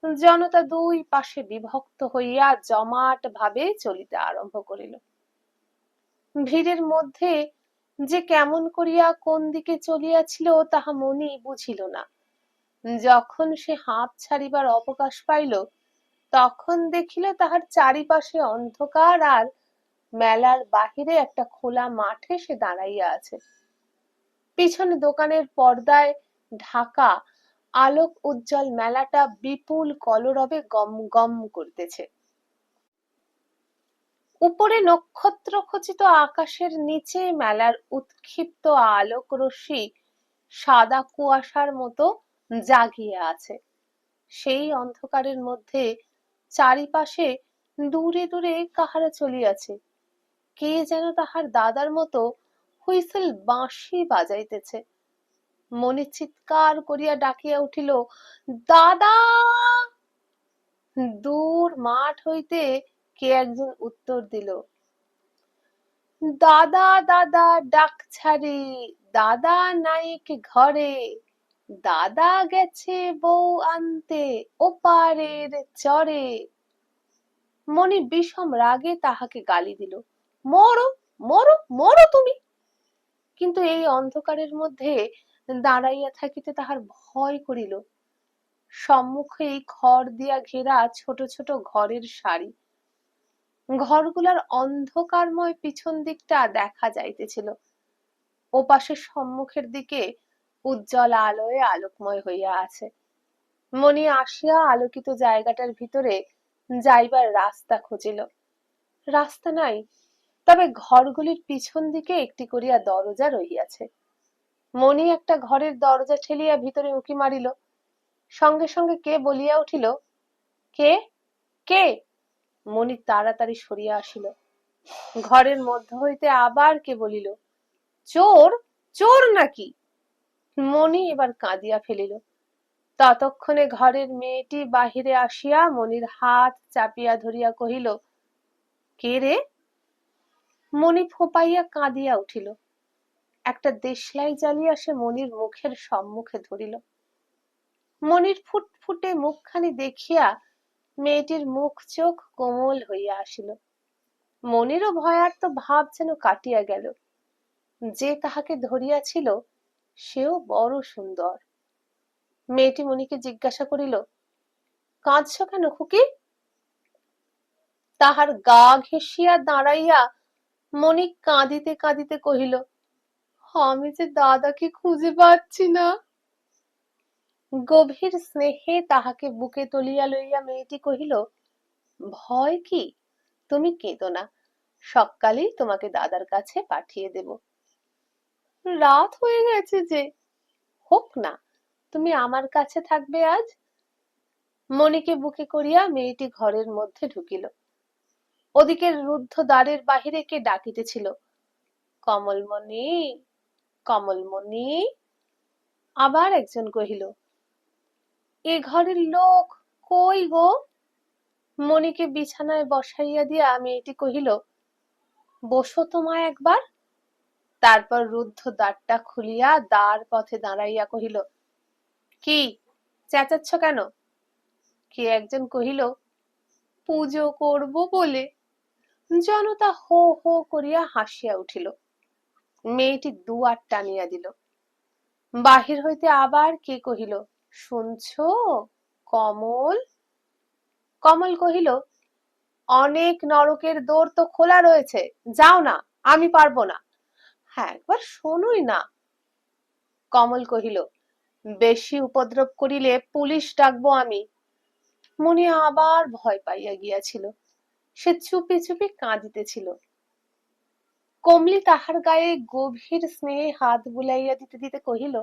জনতা দুই পাশে বিভক্ত হইয়া জমাট ভাবে চলিতে আরম্ভ করিল। ভিড়ের মধ্যে যে কেমন করিয়া কোন দিকে চলিয়াছিল তাহা মণি বুঝিল না। যখন সে হাঁপ ছাড়িবার অবকাশ পাইল, তখন দেখিল তাহার চারিপাশে অন্ধকার, আর মেলার বাহিরে একটা খোলা মাঠে সে দাঁড়াইয়া আছে। পিছনে দোকানের পর্দায় ঢাকা আলোক উজ্জ্বল মেলাটা বিপুল কলরবে গম গম করিতেছে। উপরে নক্ষত্র খচিত আকাশের নিচে মেলার উৎক্ষিপ্ত আলোক রশ্মি সাদা কুয়াশার মতো জাগিয়া আছে। সেই অন্ধকারের মধ্যে চারিপাশে দূরে দূরে কাহারা চলিয়াছে। কে যেন তাহার দাদার মতো হুইসেল বাঁশি বাজাইতেছে। মণি চিৎকার করিয়া ডাকিয়া উঠিল, দাদা! দূর মাঠ হইতে কে একজন উত্তর দিল, দাদা দাদা ডাক ছাড়ি, দাদা নাইক ঘরে, দাদা গেছে বউ আনতে ওপারের চরে। মণি বিষম রাগে তাহাকে গালি দিল, মরো, মরো, মরো তুমি। কিন্তু এই অন্ধকারের মধ্যে দাঁড়াইয়া থাকিতে তাহার ভয় করিল। সম্মুখে খড় দিয়া ঘেরা ছোট ছোট ঘরের সারি। ঘরগুলার অন্ধকারময় পিছন দিকটা দেখা যাইতেছিল। ওপাশে সম্মুখের দিকে উজ্জ্বল আলোয় আলোকময় হইয়া আছে। মণি আসিয়া আলোকিত জায়গাটার ভিতরে যাইবার রাস্তা খুঁজিল। রাস্তা নাই, তবে ঘরগুলির পিছন দিকে একটি করিয়া দরজা রহিয়াছে। মণি একটা ঘরের দরজা ঠেলিয়া ভিতরে উঁকি মারিল। সঙ্গে সঙ্গে কে বলিয়া উঠিল, কে কে? মণি তাড়াতাড়ি সরিয়া আসিল। ঘরের মধ্য হইতে আবার কে বলিল, চোর, চোর নাকি? মণি এবার কাঁদিয়া ফেলিল। ততক্ষণে ঘরের মেয়েটি বাহিরে আসিয়া মণির হাত চাপিয়া ধরিয়া কহিল, কে রে? মণি ফোঁপাইয়া কাঁদিয়া উঠিল। একটা দেশলাই জ্বালিয়া সে মণির মুখের সম্মুখে ধরিল। মণির ফুটফুটে মুখখানি দেখিয়া মেয়েটির মুখ চোখ কোমল হইয়া আসিল। মনিরও ভয়ার্ত ভাব যেন কাটিয়া গেল। যে তাহাকে ধরিয়াছিল সেও বড় সুন্দর। মেয়েটি মনিকে জিজ্ঞাসা করিল, কাঁদছ কেন খুকি? তাহার গা ঘেঁষিয়া দাঁড়াইয়া মনি কাঁদিতে কাঁদিতে কহিল, আমি যে দাদাকে খুঁজে পাচ্ছি না। গভীর স্নেহে তাহাকে বুকে তুলিয়া লইয়া মেয়েটি কহিল, ভয় কি, তুমি কেঁদো না, সকালেই তোমাকে দাদার কাছে পাঠিয়ে দেব। রাত হয়ে গেছে যে। হোক না, তুমি আমার কাছে থাকবে আজ। মনিকে বুকে করিয়া মেয়েটি ঘরের মধ্যে ঢুকিল। ওদিকে রুদ্ধ দ্বারের বাহিরে কে ডাকিতেছিল, কমলমণি, কমলমণি। আবার একজন কহিল, এ ঘরের লোক কই গো? মনিকে বিছানায় বসাইয়া দিয়া মেয়েটি কহিল, বসো তো মা একবার। তারপর রুদ্ধ দ্বারটা খুলিয়া দ্বার পথে দাঁড়াইয়া কহিল, কি চেঁচাচ্ছ কেন? কে একজন কহিল, পুজো করব বলে। জনতা হো হো করিয়া হাসিয়া উঠিল। মেয়েটি দুয়ার টানিয়া দিল। বাহির হইতে আবার কে কহিল, শুনছ কমল? কমল কহিল, অনেক নরকের দোর তো খোলা রয়েছে, যাও না, আমি পারবো না। হ্যাঁ একবার শোনোই না। কমল কহিল, বেশি উপদ্রব করিলে পুলিশ ডাকবো আমি। মনি আবার ভয় পাইয়া গিয়াছিল। সে চুপি চুপি কাঁদিতেছিল। কমলি তাহার গায়ে গভীর স্নেহে হাত বুলাইয়া দিতে দিতে কহিল,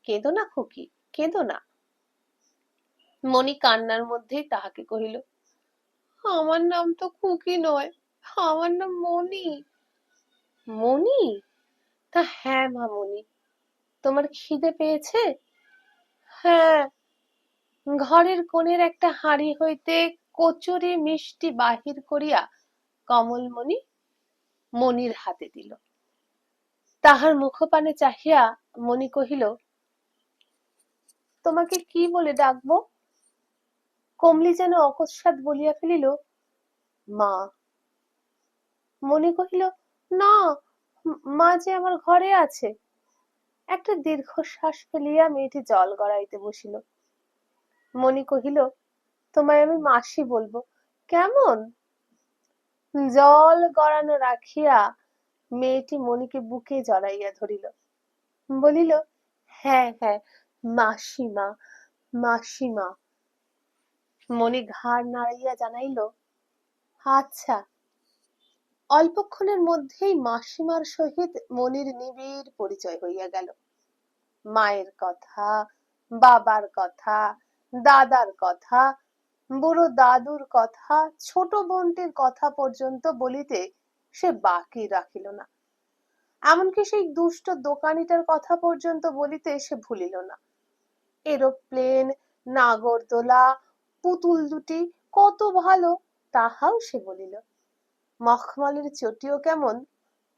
কেঁদো না খুকি, কেঁদো না। মনি কান্নার মধ্যেই তাহাকে কহিল, আমার নাম তো খুকি নয়, আমার নাম মনি। মনি? তা হ্যাঁ মা মনি, তোমার খিদে পেয়েছে? হ্যাঁ। ঘরের কোণের একটা হাঁড়ি হইতে কচুরি মিষ্টি বাহির করিয়া কমলমণি মনির হাতে দিল। তাহার মুখপানে চাহিয়া মনি কহিল, তোমাকে কি বলে ডাকবো? কমলি যেন অকস্মাৎ বলিয়া ফেলিল, মা। মনি কহিল, না, মা যে আমার ঘরে আছে। একটা দীর্ঘশ্বাস ফেলিয়া মেয়েটি জল গড়াইতে বসিল। মনি কহিল, তোমায় আমি মাসি বলবো, কেমন? জল গড়ানো রাখিয়া মেয়েটি মনিকে বুকে জড়াইয়া ধরিল, বলিল, হ্যাঁ হ্যাঁ, মাসিমা, মাসিমা। মনি ঘাড় নাড়াইয়া জানাইল, আচ্ছা। অল্পক্ষণের মধ্যেই মাসিমার সহিত মনির নিবিড় পরিচয় হইয়া গেল। মায়ের কথা, বাবার কথা, দাদার কথা, বুড়ো দাদুর কথা, ছোট বোনটির কথা পর্যন্ত বলিতে সে বাকি রাখিল না। এমনকি সেই দুষ্ট দোকানিটার কথা পর্যন্ত বলিতে সে ভুলিল না। এরোপ্লেন, নাগরদোলা, পুতুল দুটি কত ভালো তাহাও সে বলিল। মখমলের চটিও কেমন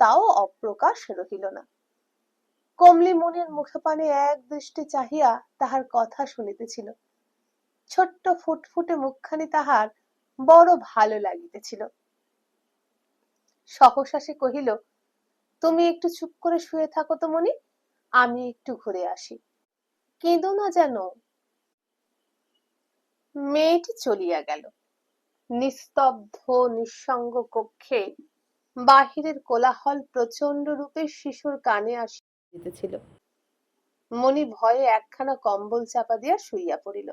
তাও অপ্রকাশ রহিল না। কমলি মনির মুখপানে এক দৃষ্টি চাহিয়া তাহার কথা শুনিতেছিল। ছোট্ট ফুটফুটে মুখখানি তাহার বড় ভালো লাগিতেছিল। সহসা সে কহিল, তুমি একটু চুপ করে শুয়ে থাকো তো মনি, আমি একটু ঘুরে আসি। কেঁদো না যেন। মেয়েটি চলিয়া গেল। নিস্তব্ধ নিঃসঙ্গ কক্ষে বাহিরের কোলাহল প্রচন্ড রূপে শিশুর কানে আসিতেছিল। মনি ভয়ে একখানা কম্বল চাপা দিয়া শুইয়া পড়িল।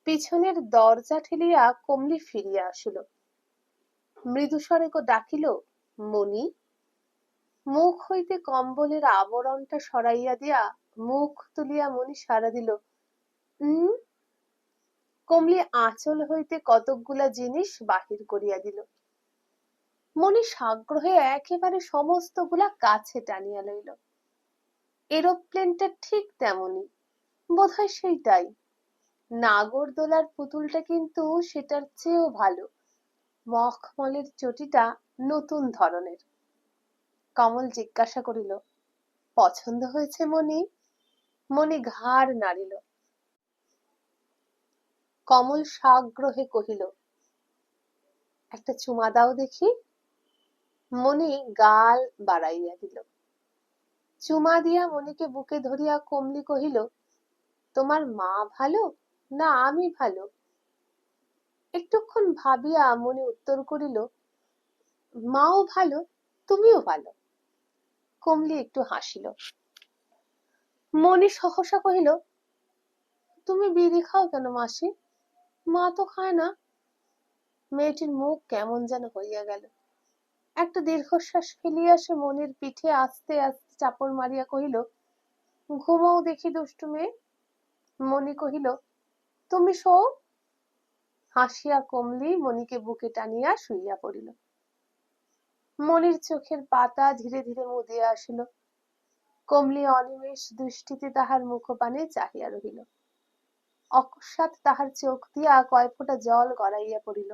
পিছনের দরজা ঠেলিয়া কমলি ফিরিয়া আসিল। মৃদুস্বরে ডাকিল, মনি। মুখ হইতে কম্বলের আবরণটা সরাইয়া দিয়া মুখ তুলিয়া মনি সাড়া দিল, কমলি আঁচল হইতে কতকগুলা জিনিস বাহির করিয়া দিল। মনি সাগ্রহে একেবারে সমস্তগুলা কাছে টানিয়া লইল। এরোপ্লেনটা ঠিক তেমনি, বোধহয় সেইটাই। নাগরদোলার পুতুলটা কিন্তু সেটার চেয়েও ভালো। মখমলের চটিটা নতুন ধরনের। কমল জিজ্ঞাসা করিল, পছন্দ হয়েছে মনি? মনি ঘাড় নাড়িল। কমল সাগ্রহে কহিল, একটা চুমা দাও দেখি। মণি গাল বাড়াইয়া দিল। চুমা দিয়া মণিকে বুকে ধরিয়া কমলি কহিল, তোমার মা ভালো না আমি ভালো? একটুক্ষণ ভাবিয়া মণি উত্তর করিল, মাও ভালো, তুমিও ভালো। কমলি একটু হাসিল। মণি সহসা কহিল, তুমি বিড়ি খাও কেন মাসি? মা তো খায় না। মেয়েটির মুখ কেমন যেন হইয়া গেল। একটা দীর্ঘশ্বাস ফেলিয়া সে মনির পিঠে আস্তে আস্তে চাপড় মারিয়া কহিল, ঘুমাও দেখি দুষ্টু মেয়ে। মণি কহিল, তুমি শোও। হাসিয়া কমলি মণিকে বুকে টানিয়া শুইয়া পড়িল। মনির চোখের পাতা ধীরে ধীরে মুদিয়া আসিল। কমলি অনিমেষ দৃষ্টিতে তাহার মুখপানে চাহিয়া রহিল। অকস্মাৎ তাহার চোখ দিয়া কয় ফোঁটা জল গড়াইয়া পড়িল।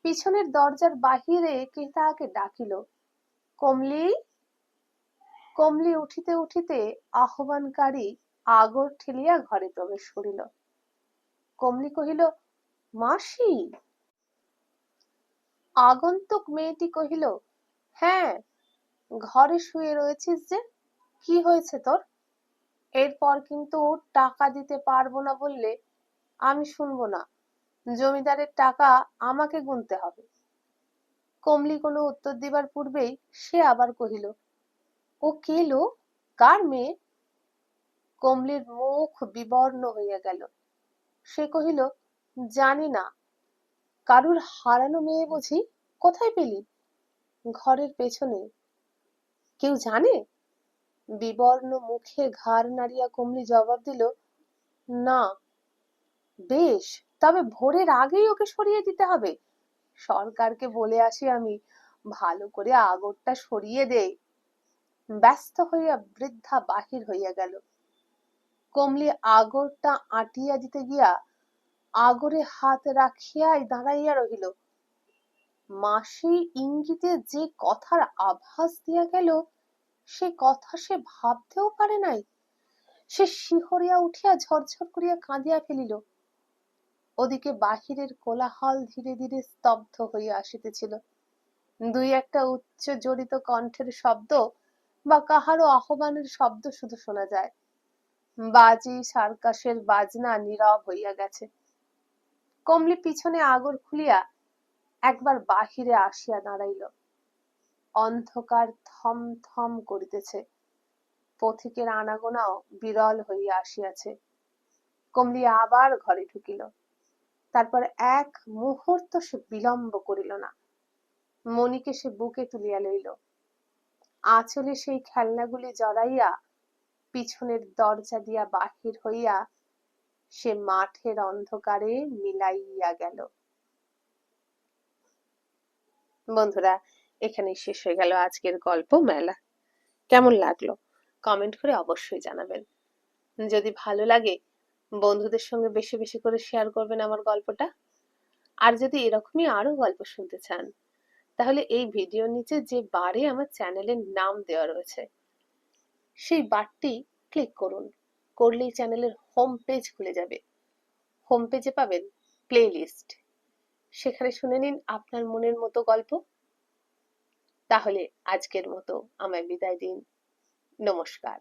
পিছনের দরজার বাহিরে কে তাহাকে ডাকিল, কমলি। কমলি উঠিতে উঠিতে আহ্বানকারী আগর ঠেলিয়া ঘরে প্রবেশ করিল। কমলি কহিল, মাসি। আগন্তুক মেয়েটি কহিল, হ্যাঁ, ঘরে শুয়ে রয়েছিস যে, কি হয়েছে তোর? এরপর কিন্তু টাকা দিতে পারবো না বললে আমি শুনবো না। জমিদারের টাকা আমাকে গুনতে হবে। কমলি কোনো উত্তর দিবার পূর্বেই সে আবার কহিল, ও কে লো? কার মেয়ে? কমলির মুখ বিবর্ণ হইয়া গেল। সে কহিল, জানি না। কারুর হারানো মেয়ে বুঝি? কোথায় পেলি? ঘরের পেছনে। কেউ জানে? বিবর্ণ মুখে ঘাড় নাড়িয়া কমলি জবাব দিল, না। বেশ, তবে ভোরের আগেই ওকে সরিয়ে দিতে হবে। সরকারকে বলে আসি আমি, ভালো করে আগরটা সরিয়ে দেয়। ব্যস্ত হইয়া বৃদ্ধা বাহির হইয়া গেল। কমলি আগরটা আটিয়া দিতে গিয়া আগরে হাত রাখিয়াই দাঁড়াইয়া রহিল। মাসি ইঙ্গিতে যে কথার আভাস দিয়া গেল, সে কথা সে ভাবতেও পারে নাই। সে শিহরিয়া উঠিয়া ঝরঝর করিয়া কাঁদিয়া ফেলিল। ওদিকে বাহিরের কোলাহল ধীরে ধীরে স্তব্ধ হইয়া আসিতেছিল। দুই একটা উচ্চ জড়িত কণ্ঠের শব্দ বা কাহারো আহ্বানের শব্দ শুধু শোনা যায়। বাজি সার্কাসের বাজনা নীরব হইয়া গেছে। কমলি পিছনে আগর খুলিয়া একবার বাহিরে আসিয়া দাঁড়াইল। অন্ধকার থম থম করিতেছে। পথিকের আনাগোনাও বিরল হইয়া আসিয়াছে। কমলি আবার ঘরে ঢুকিল। তারপর এক মুহূর্ত সে বিলম্ব করিল না। মণিকে সে বুকে তুলিয়া লইল। আঁচলে সেই খেলনাগুলি জড়াইয়া পিছনের দরজা দিয়া বাহির হইয়া সে মাঠের অন্ধকারে মিলাইয়া গেল। বন্ধুরা, এখানেই শেষ হয়ে গেল আজকের গল্প মেলা। কেমন লাগলো কমেন্ট করে অবশ্যই জানাবেন। যদি ভালো লাগে বন্ধুদের সঙ্গে বেশি বেশি করে শেয়ার করবেন আমার গল্পটা। আর যদি এরকমই আরো গল্প শুনতে চান, তাহলে এই ভিডিওর নিচে যে বারে আমার চ্যানেলের নাম দেওয়া রয়েছে সেই বারটি ক্লিক করুন। করলেই চ্যানেলের হোম পেজ খুলে যাবে। হোম পেজে পাবেন প্লে লিস্ট। সেখানে শুনে নিন আপনার মনের মতো গল্প। তাহলে আজকের মতো আমায় বিদায় দিন। নমস্কার।